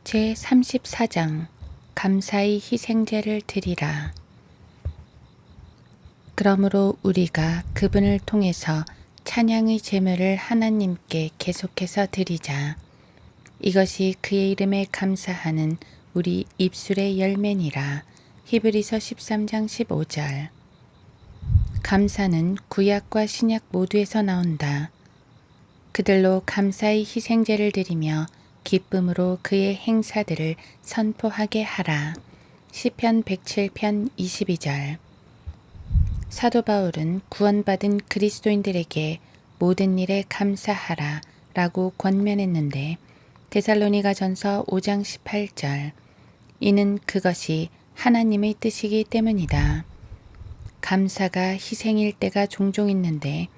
제34장 감사의 희생제를 드리라. 그러므로 우리가 그분을 통해서 찬양의 제물을 하나님께 계속해서 드리자. 이것이 그의 이름에 감사하는 우리 입술의 열매니라. 히브리서 13장 15절. 감사는 구약과 신약 모두에서 나온다. 그들로 감사의 희생제를 드리며 기쁨으로 그의 행사들을 선포하게 하라. 시편 107편 22절. 사도 바울은 구원받은 그리스도인들에게 모든 일에 감사하라 라고 권면했는데 데살로니가 전서 5장 18절. 이는 그것이 하나님의 뜻이기 때문이다. 감사가 희생일 때가 종종 있는데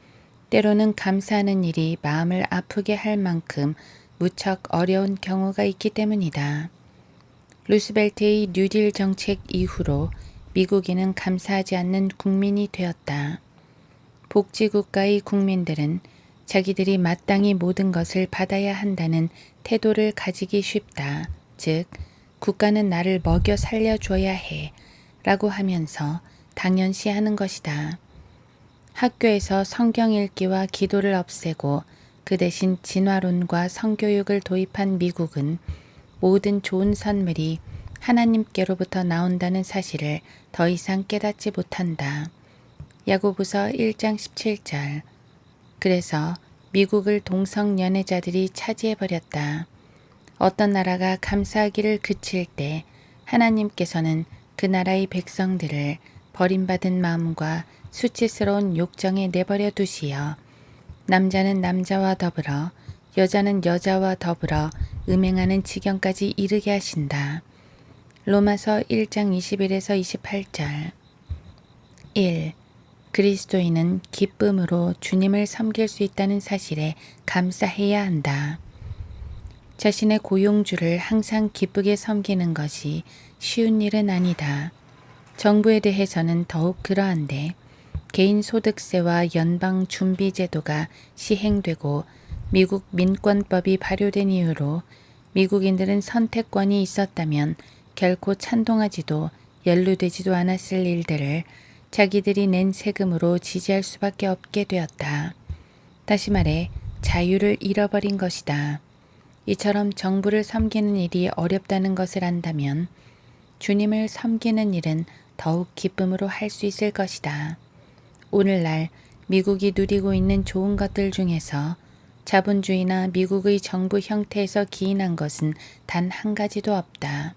때로는 감사하는 일이 마음을 아프게 할 만큼 무척 어려운 경우가 있기 때문이다. 루스벨트의 뉴딜 정책 이후로 미국인은 감사하지 않는 국민이 되었다. 복지국가의 국민들은 자기들이 마땅히 모든 것을 받아야 한다는 태도를 가지기 쉽다. 즉, 국가는 나를 먹여 살려줘야 해 라고 하면서 당연시하는 것이다. 학교에서 성경 읽기와 기도를 없애고 그 대신 진화론과 성교육을 도입한 미국은 모든 좋은 선물이 하나님께로부터 나온다는 사실을 더 이상 깨닫지 못한다. 야고보서 1장 17절. 그래서 미국을 동성 연애자들이 차지해버렸다. 어떤 나라가 감사하기를 그칠 때 하나님께서는 그 나라의 백성들을 버림받은 마음과 수치스러운 욕정에 내버려 두시어 남자는 남자와 더불어 여자는 여자와 더불어 음행하는 지경까지 이르게 하신다. 로마서 1장 21에서 28절. 1. 그리스도인은 기쁨으로 주님을 섬길 수 있다는 사실에 감사해야 한다. 자신의 고용주를 항상 기쁘게 섬기는 것이 쉬운 일은 아니다. 정부에 대해서는 더욱 그러한데 개인 소득세와 연방 준비 제도가 시행되고 미국 민권법이 발효된 이후로 미국인들은 선택권이 있었다면 결코 찬동하지도 연루되지도 않았을 일들을 자기들이 낸 세금으로 지지할 수밖에 없게 되었다. 다시 말해 자유를 잃어버린 것이다. 이처럼 정부를 섬기는 일이 어렵다는 것을 안다면 주님을 섬기는 일은 더욱 기쁨으로 할 수 있을 것이다. 오늘날 미국이 누리고 있는 좋은 것들 중에서 자본주의나 미국의 정부 형태에서 기인한 것은 단 한 가지도 없다.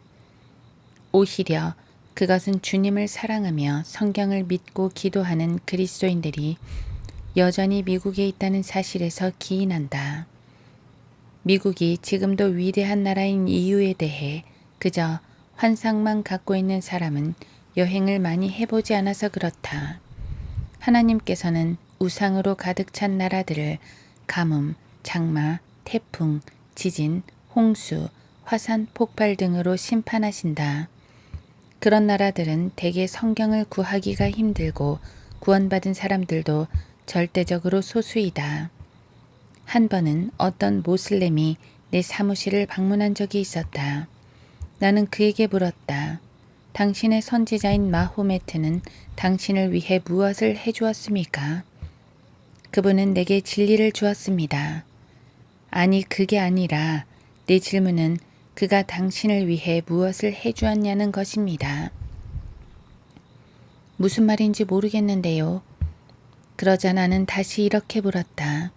오히려 그것은 주님을 사랑하며 성경을 믿고 기도하는 그리스도인들이 여전히 미국에 있다는 사실에서 기인한다. 미국이 지금도 위대한 나라인 이유에 대해 그저 환상만 갖고 있는 사람은 여행을 많이 해보지 않아서 그렇다. 하나님께서는 우상으로 가득 찬 나라들을 가뭄, 장마, 태풍, 지진, 홍수, 화산 폭발 등으로 심판하신다. 그런 나라들은 대개 성경을 구하기가 힘들고 구원받은 사람들도 절대적으로 소수이다. 한 번은 어떤 모슬렘이 내 사무실을 방문한 적이 있었다. 나는 그에게 물었다. 당신의 선지자인 마호메트는 당신을 위해 무엇을 해주었습니까? 그분은 내게 진리를 주었습니다. 아니, 그게 아니라 내 질문은 그가 당신을 위해 무엇을 해주었냐는 것입니다. 무슨 말인지 모르겠는데요. 그러자 나는 다시 이렇게 물었다.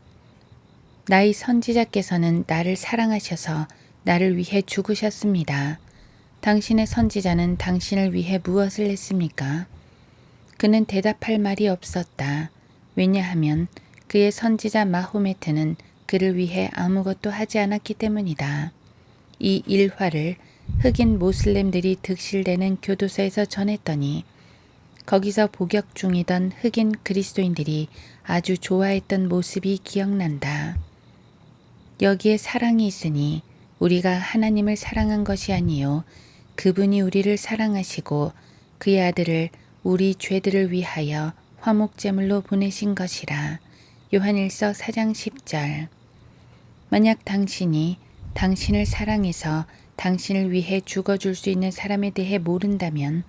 나의 선지자께서는 나를 사랑하셔서 나를 위해 죽으셨습니다. 당신의 선지자는 당신을 위해 무엇을 했습니까? 그는 대답할 말이 없었다. 왜냐하면 그의 선지자 마호메트는 그를 위해 아무것도 하지 않았기 때문이다. 이 일화를 흑인 모슬렘들이 득실되는 교도소에서 전했더니 거기서 복역 중이던 흑인 그리스도인들이 아주 좋아했던 모습이 기억난다. 여기에 사랑이 있으니 우리가 하나님을 사랑한 것이 아니요 그분이 우리를 사랑하시고 그의 아들을 우리 죄들을 위하여 화목제물로 보내신 것이라. 요한일서 4장 10절. 만약 당신이 당신을 사랑해서 당신을 위해 죽어줄 수 있는 사람에 대해 모른다면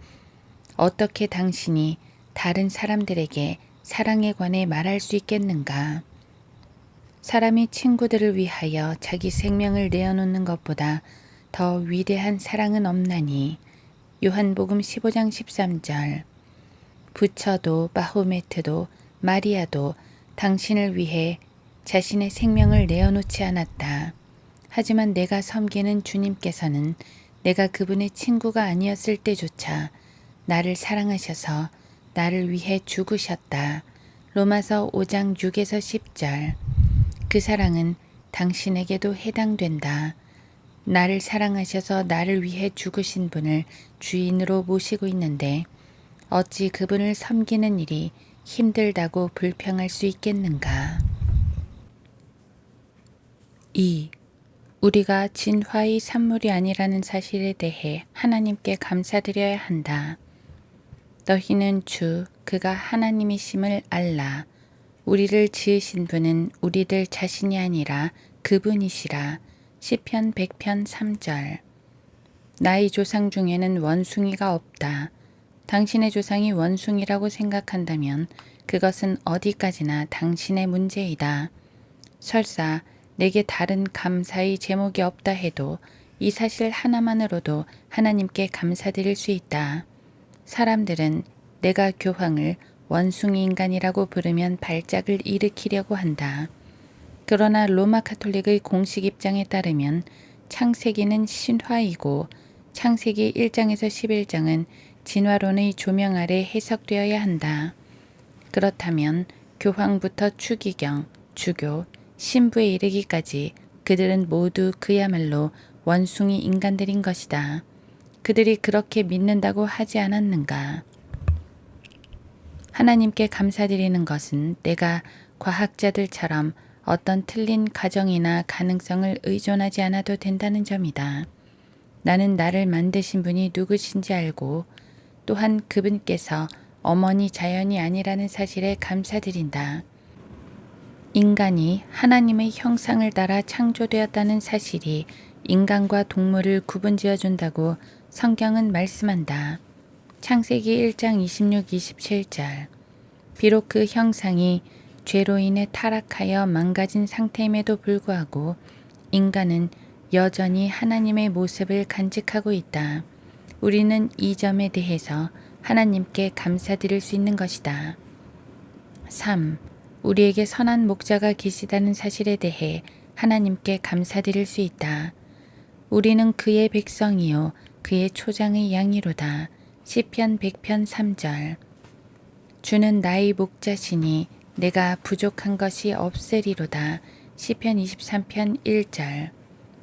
어떻게 당신이 다른 사람들에게 사랑에 관해 말할 수 있겠는가? 사람이 친구들을 위하여 자기 생명을 내어놓는 것보다 더 위대한 사랑은 없나니. 요한복음 15장 13절. 부처도 바호메트도 마리아도 당신을 위해 자신의 생명을 내어놓지 않았다. 하지만 내가 섬기는 주님께서는 내가 그분의 친구가 아니었을 때조차 나를 사랑하셔서 나를 위해 죽으셨다. 로마서 5장 6에서 10절. 그 사랑은 당신에게도 해당된다. 나를 사랑하셔서 나를 위해 죽으신 분을 주인으로 모시고 있는데 어찌 그분을 섬기는 일이 힘들다고 불평할 수 있겠는가? 2. 우리가 진화의 산물이 아니라는 사실에 대해 하나님께 감사드려야 한다. 너희는 주, 그가 하나님이심을 알라. 우리를 지으신 분은 우리들 자신이 아니라 그분이시라. 시편 100편 3절. 나의 조상 중에는 원숭이가 없다. 당신의 조상이 원숭이라고 생각한다면 그것은 어디까지나 당신의 문제이다. 설사 내게 다른 감사의 제목이 없다 해도 이 사실 하나만으로도 하나님께 감사드릴 수 있다. 사람들은 내가 교황을 원숭이 인간이라고 부르면 발작을 일으키려고 한다. 그러나 로마 카톨릭의 공식 입장에 따르면 창세기는 신화이고 창세기 1장에서 11장은 진화론의 조명 아래 해석되어야 한다. 그렇다면 교황부터 추기경, 주교, 신부에 이르기까지 그들은 모두 그야말로 원숭이 인간들인 것이다. 그들이 그렇게 믿는다고 하지 않았는가? 하나님께 감사드리는 것은 내가 과학자들처럼 어떤 틀린 가정이나 가능성을 의존하지 않아도 된다는 점이다. 나는 나를 만드신 분이 누구신지 알고 또한 그분께서 어머니 자연이 아니라는 사실에 감사드린다. 인간이 하나님의 형상을 따라 창조되었다는 사실이 인간과 동물을 구분지어 준다고 성경은 말씀한다. 창세기 1장 26, 27절. 비록 그 형상이 죄로 인해 타락하여 망가진 상태임에도 불구하고 인간은 여전히 하나님의 모습을 간직하고 있다. 우리는 이 점에 대해서 하나님께 감사드릴 수 있는 것이다. 3. 우리에게 선한 목자가 계시다는 사실에 대해 하나님께 감사드릴 수 있다. 우리는 그의 백성이요 그의 초장의 양이로다. 시편 100편 3절. 주는 나의 목자시니 내가 부족한 것이 없으리로다. 시편 23편 1절.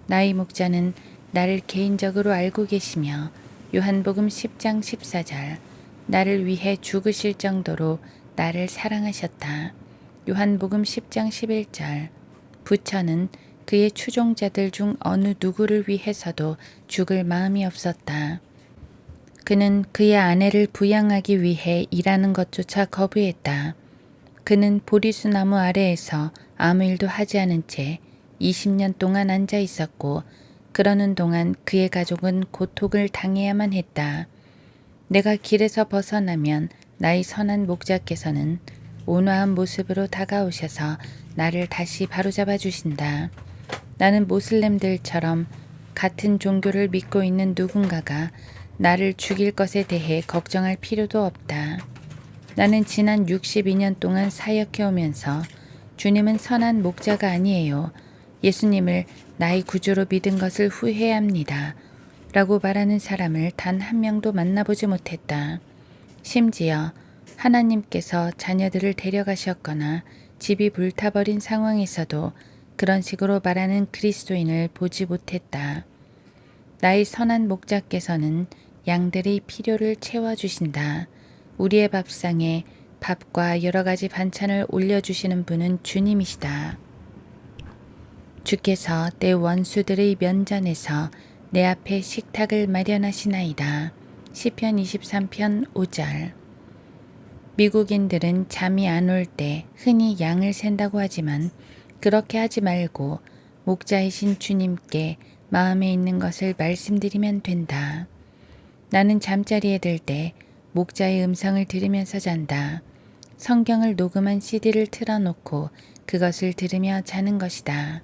나의 목자는 나를 개인적으로 알고 계시며 요한복음 10장 14절. 나를 위해 죽으실 정도로 나를 사랑하셨다. 요한복음 10장 11절. 부처는 그의 추종자들 중 어느 누구를 위해서도 죽을 마음이 없었다. 그는 그의 아내를 부양하기 위해 일하는 것조차 거부했다. 그는 보리수나무 아래에서 아무 일도 하지 않은 채 20년 동안 앉아 있었고 그러는 동안 그의 가족은 고통을 당해야만 했다. 내가 길에서 벗어나면 나의 선한 목자께서는 온화한 모습으로 다가오셔서 나를 다시 바로잡아 주신다. 나는 모슬렘들처럼 같은 종교를 믿고 있는 누군가가 나를 죽일 것에 대해 걱정할 필요도 없다. 나는 지난 62년 동안 사역해 오면서 주님은 선한 목자가 아니에요. 예수님을 나의 구주로 믿은 것을 후회합니다. 라고 말하는 사람을 단 한 명도 만나보지 못했다. 심지어 하나님께서 자녀들을 데려가셨거나 집이 불타버린 상황에서도 그런 식으로 말하는 그리스도인을 보지 못했다. 나의 선한 목자께서는 양들의 필요를 채워주신다. 우리의 밥상에 밥과 여러 가지 반찬을 올려주시는 분은 주님이시다. 주께서 내 원수들의 면전에서 내 앞에 식탁을 마련하시나이다. 시편 23편 5절. 미국인들은 잠이 안 올 때 흔히 양을 샌다고 하지만 그렇게 하지 말고 목자이신 주님께 마음에 있는 것을 말씀드리면 된다. 나는 잠자리에 들 때 목자의 음성을 들으면서 잔다. 성경을 녹음한 CD를 틀어놓고 그것을 들으며 자는 것이다.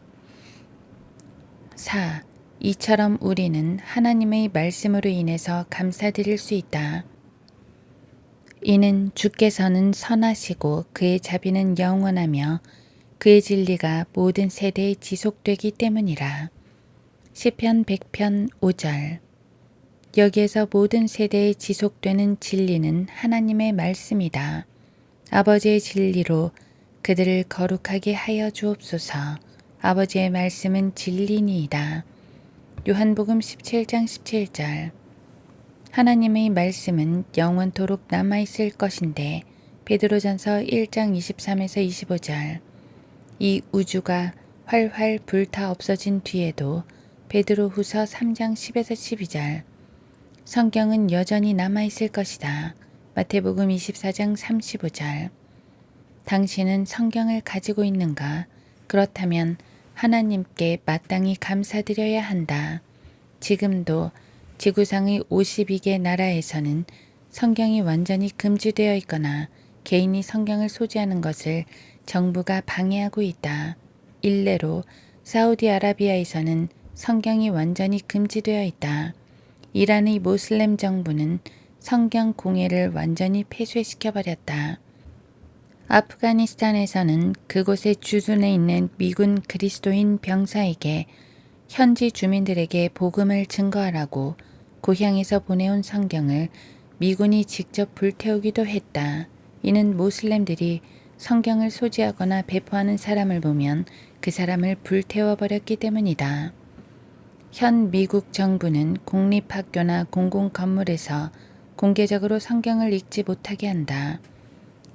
4. 이처럼 우리는 하나님의 말씀으로 인해서 감사드릴 수 있다. 이는 주께서는 선하시고 그의 자비는 영원하며 그의 진리가 모든 세대에 지속되기 때문이라. 시편 100편 5절. 여기에서 모든 세대에 지속되는 진리는 하나님의 말씀이다. 아버지의 진리로 그들을 거룩하게 하여 주옵소서. 아버지의 말씀은 진리니이다. 요한복음 17장 17절. 하나님의 말씀은 영원토록 남아있을 것인데 베드로전서 1장 23에서 25절. 이 우주가 활활 불타 없어진 뒤에도 베드로후서 3장 10에서 12절. 성경은 여전히 남아있을 것이다. 마태복음 24장 35절. 당신은 성경을 가지고 있는가? 그렇다면 하나님께 마땅히 감사드려야 한다. 지금도 지구상의 52개 나라에서는 성경이 완전히 금지되어 있거나 개인이 성경을 소지하는 것을 정부가 방해하고 있다. 일례로 사우디아라비아에서는 성경이 완전히 금지되어 있다. 이란의 모슬렘 정부는 성경 공예를 완전히 폐쇄시켜버렸다. 아프가니스탄에서는 그곳의 주둔해 있는 미군 그리스도인 병사에게 현지 주민들에게 복음을 증거하라고 고향에서 보내온 성경을 미군이 직접 불태우기도 했다. 이는 모슬렘들이 성경을 소지하거나 배포하는 사람을 보면 그 사람을 불태워버렸기 때문이다. 현 미국 정부는 공립학교나 공공건물에서 공개적으로 성경을 읽지 못하게 한다.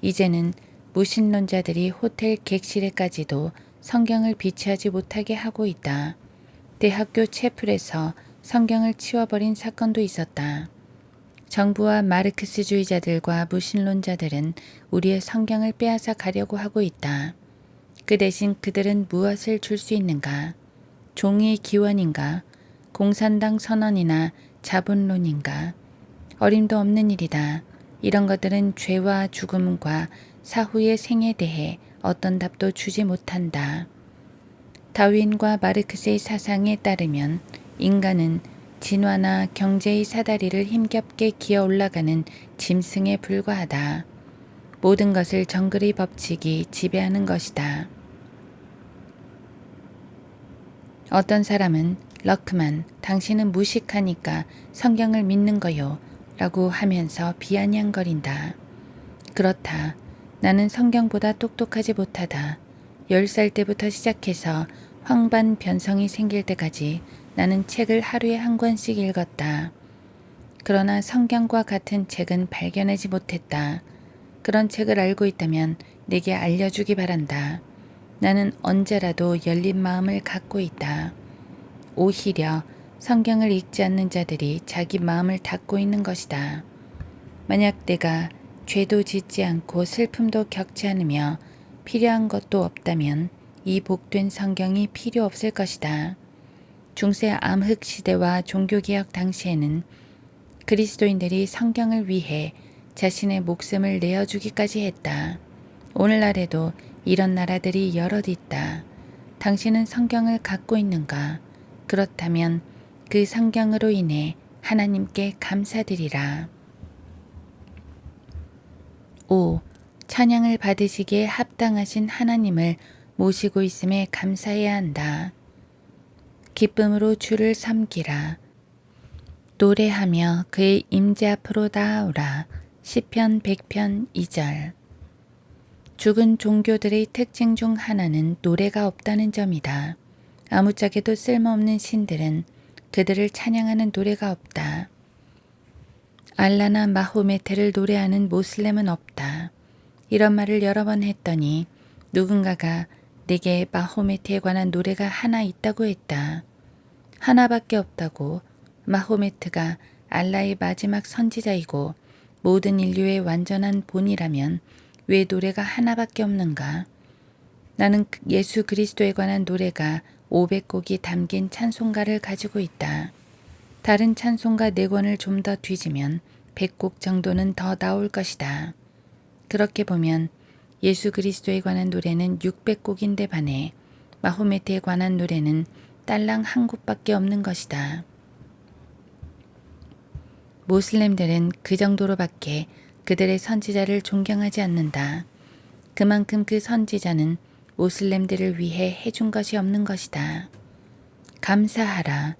이제는 무신론자들이 호텔 객실에까지도 성경을 비치하지 못하게 하고 있다. 대학교 채플에서 성경을 치워버린 사건도 있었다. 정부와 마르크스주의자들과 무신론자들은 우리의 성경을 빼앗아 가려고 하고 있다. 그 대신 그들은 무엇을 줄 수 있는가? 종이 기원인가? 공산당 선언이나 자본론인가? 어림도 없는 일이다. 이런 것들은 죄와 죽음과 사후의 생에 대해 어떤 답도 주지 못한다. 다윈과 마르크스의 사상에 따르면 인간은 진화나 경제의 사다리를 힘겹게 기어 올라가는 짐승에 불과하다. 모든 것을 정글의 법칙이 지배하는 것이다. 어떤 사람은 럭크만, 당신은 무식하니까 성경을 믿는 거요 라고 하면서 비아냥거린다. 그렇다. 나는 성경보다 똑똑하지 못하다. 10살 때부터 시작해서 황반 변성이 생길 때까지 나는 책을 하루에 한 권씩 읽었다. 그러나 성경과 같은 책은 발견하지 못했다. 그런 책을 알고 있다면 내게 알려주기 바란다. 나는 언제라도 열린 마음을 갖고 있다. 오히려 성경을 읽지 않는 자들이 자기 마음을 닫고 있는 것이다. 만약 내가 죄도 짓지 않고 슬픔도 겪지 않으며 필요한 것도 없다면 이 복된 성경이 필요 없을 것이다. 중세 암흑 시대와 종교개혁 당시에는 그리스도인들이 성경을 위해 자신의 목숨을 내어주기까지 했다. 오늘날에도 이런 나라들이 여럿 있다. 당신은 성경을 갖고 있는가? 그렇다면 그 성경으로 인해 하나님께 감사드리라. 5. 찬양을 받으시기에 합당하신 하나님을 모시고 있음에 감사해야 한다. 기쁨으로 주를 섬기라. 노래하며 그의 임재 앞으로 나아오라. 시편 100편 2절. 죽은 종교들의 특징 중 하나는 노래가 없다는 점이다. 아무짝에도 쓸모없는 신들은 그들을 찬양하는 노래가 없다. 알라나 마호메트를 노래하는 모슬렘은 없다. 이런 말을 여러 번 했더니 누군가가 내게 마호메트에 관한 노래가 하나 있다고 했다. 하나밖에 없다고. 마호메트가 알라의 마지막 선지자이고 모든 인류의 완전한 본이라면 왜 노래가 하나밖에 없는가? 나는 예수 그리스도에 관한 노래가 500곡이 담긴 찬송가를 가지고 있다. 다른 찬송가 4권을 좀 더 뒤지면 100곡 정도는 더 나올 것이다. 그렇게 보면 예수 그리스도에 관한 노래는 600곡인데 반해 마호메트에 관한 노래는 딸랑 한 곡밖에 없는 것이다. 모슬렘들은 그 정도로밖에 그들의 선지자를 존경하지 않는다. 그만큼 그 선지자는 모슬렘들을 위해 해준 것이 없는 것이다. 감사하라.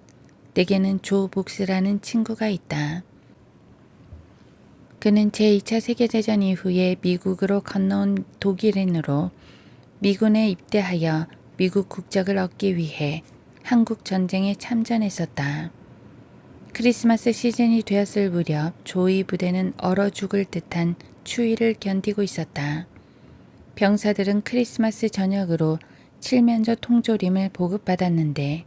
내게는 조 복스라는 친구가 있다. 그는 제2차 세계대전 이후에 미국으로 건너온 독일인으로 미군에 입대하여 미국 국적을 얻기 위해 한국 전쟁에 참전했었다. 크리스마스 시즌이 되었을 무렵 조의 부대는 얼어 죽을 듯한 추위를 견디고 있었다. 병사들은 크리스마스 저녁으로 칠면조 통조림을 보급받았는데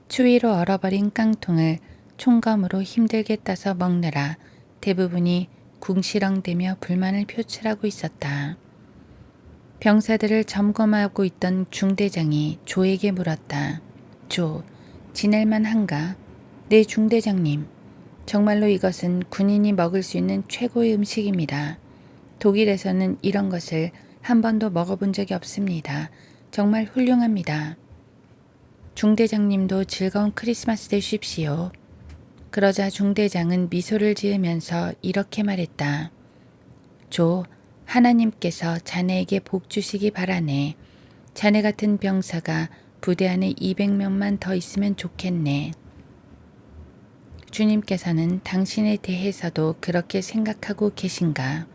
추위로 얼어버린 깡통을 총검으로 힘들게 따서 먹느라 대부분이 궁시렁대며 불만을 표출하고 있었다. 병사들을 점검하고 있던 중대장이 조에게 물었다. 조, 지낼만 한가? 네, 중대장님. 정말로 이것은 군인이 먹을 수 있는 최고의 음식입니다. 독일에서는 이런 것을 한 번도 먹어본 적이 없습니다. 정말 훌륭합니다. 중대장님도 즐거운 크리스마스 되십시오. 그러자 중대장은 미소를 지으면서 이렇게 말했다. 조, 하나님께서 자네에게 복 주시기 바라네. 자네 같은 병사가 부대 안에 200명만 더 있으면 좋겠네. 주님께서는 당신에 대해서도 그렇게 생각하고 계신가?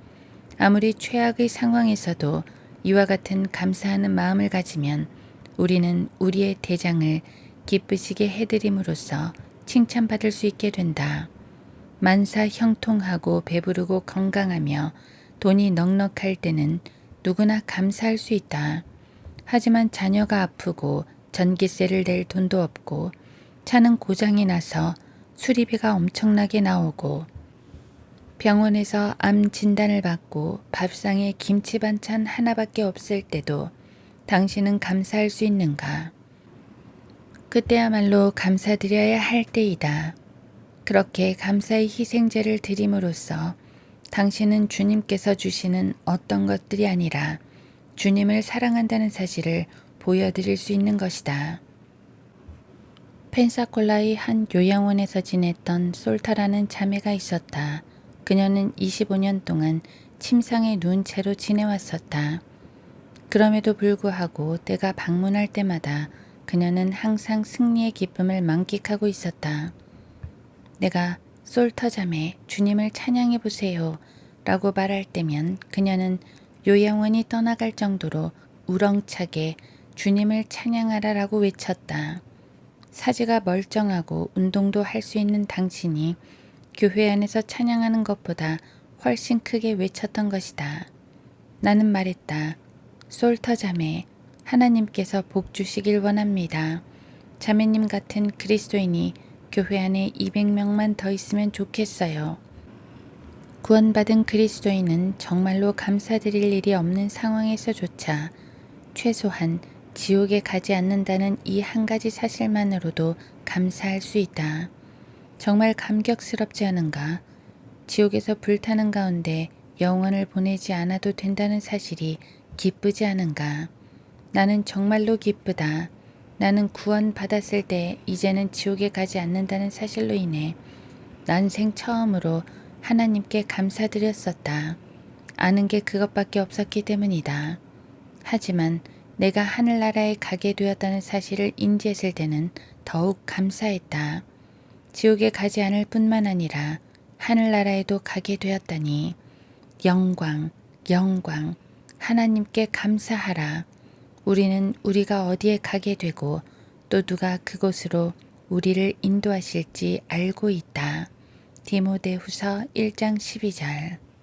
아무리 최악의 상황에서도 이와 같은 감사하는 마음을 가지면 우리는 우리의 대장을 기쁘시게 해드림으로써 칭찬받을 수 있게 된다. 만사 형통하고 배부르고 건강하며 돈이 넉넉할 때는 누구나 감사할 수 있다. 하지만 자녀가 아프고 전기세를 낼 돈도 없고 차는 고장이 나서 수리비가 엄청나게 나오고 병원에서 암 진단을 받고 밥상에 김치 반찬 하나밖에 없을 때도 당신은 감사할 수 있는가? 그때야말로 감사드려야 할 때이다. 그렇게 감사의 희생제를 드림으로써 당신은 주님께서 주시는 어떤 것들이 아니라 주님을 사랑한다는 사실을 보여드릴 수 있는 것이다. 펜사콜라의 한 요양원에서 지냈던 솔타라는 자매가 있었다. 그녀는 25년 동안 침상에 누운 채로 지내왔었다. 그럼에도 불구하고 때가 방문할 때마다 그녀는 항상 승리의 기쁨을 만끽하고 있었다. 내가 솔터 자매 주님을 찬양해 보세요 라고 말할 때면 그녀는 요양원이 떠나갈 정도로 우렁차게 주님을 찬양하라 라고 외쳤다. 사지가 멀쩡하고 운동도 할 수 있는 당신이 교회 안에서 찬양하는 것보다 훨씬 크게 외쳤던 것이다. 나는 말했다. 솔터 자매, 하나님께서 복 주시길 원합니다. 자매님 같은 그리스도인이 교회 안에 200명만 더 있으면 좋겠어요. 구원받은 그리스도인은 정말로 감사드릴 일이 없는 상황에서조차 최소한 지옥에 가지 않는다는 이 한 가지 사실만으로도 감사할 수 있다. 정말 감격스럽지 않은가? 지옥에서 불타는 가운데 영원을 보내지 않아도 된다는 사실이 기쁘지 않은가? 나는 정말로 기쁘다. 나는 구원받았을 때 이제는 지옥에 가지 않는다는 사실로 인해 난생 처음으로 하나님께 감사드렸었다. 아는 게 그것밖에 없었기 때문이다. 하지만 내가 하늘나라에 가게 되었다는 사실을 인지했을 때는 더욱 감사했다. 지옥에 가지 않을 뿐만 아니라 하늘나라에도 가게 되었다니. 영광, 영광, 하나님께 감사하라. 우리는 우리가 어디에 가게 되고 또 누가 그곳으로 우리를 인도하실지 알고 있다. 디모데후서 1장 12절.